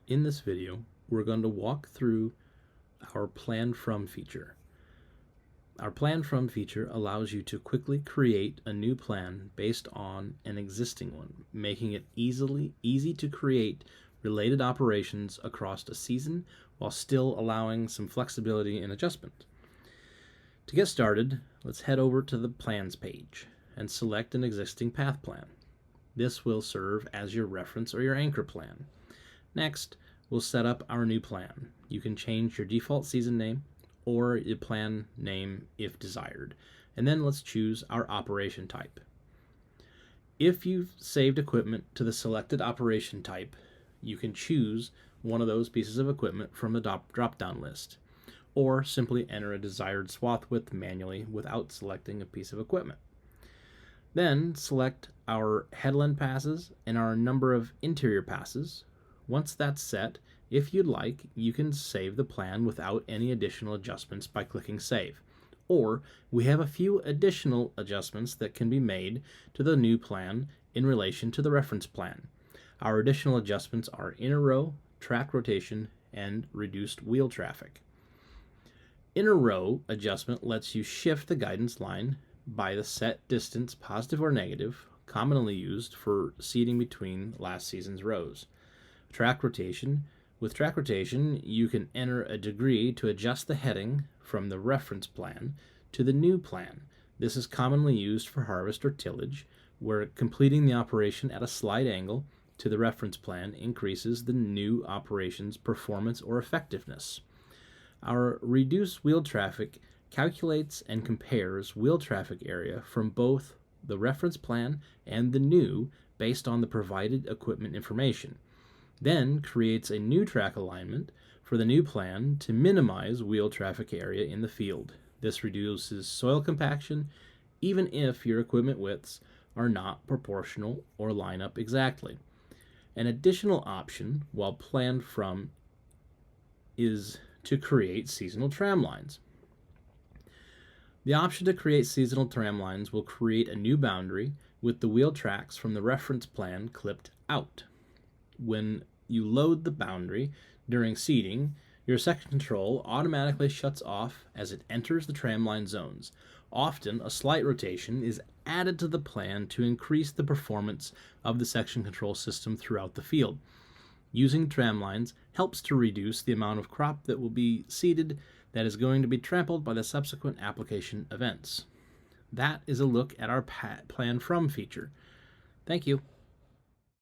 In this video, we're going to walk through our Plan From feature. Our Plan From feature allows you to quickly create a new plan based on an existing one, making it easy to create related operations across a season while still allowing some flexibility and adjustment. To get started, let's head over to the Plans page and select an existing path plan. This will serve as your reference or your anchor plan. Next, we'll set up our new plan. You can change your default season name or your plan name if desired. And then let's choose our operation type. If you've saved equipment to the selected operation type, you can choose one of those pieces of equipment from the drop-down list, or simply enter a desired swath width manually without selecting a piece of equipment. Then select our headland passes and our number of interior passes. Once that's set, if you'd like, you can save the plan without any additional adjustments by clicking Save. Or we have a few additional adjustments that can be made to the new plan in relation to the reference plan. Our additional adjustments are inner row, track rotation, and reduced wheel traffic. Inner row adjustment lets you shift the guidance line by the set distance, positive or negative, commonly used for seating between last season's rows. Track rotation. With track rotation, you can enter a degree to adjust the heading from the reference plan to the new plan. This is commonly used for harvest or tillage, where completing the operation at a slight angle to the reference plan increases the new operation's performance or effectiveness. Our reduced wheel traffic calculates and compares wheel traffic area from both the reference plan and the new based on the provided equipment information, then creates a new track alignment for the new plan to minimize wheel traffic area in the field. This reduces soil compaction even if your equipment widths are not proportional or line up exactly. An additional option while planned from is to create seasonal tramlines. The option to create seasonal tramlines will create a new boundary with the wheel tracks from the reference plan clipped out. When you load the boundary during seeding, your section control automatically shuts off as it enters the tramline zones. Often, a slight rotation is added to the plan to increase the performance of the section control system throughout the field. Using tramlines helps to reduce the amount of crop that will be seeded that is going to be trampled by the subsequent application events. That is a look at our Plan From feature. Thank you.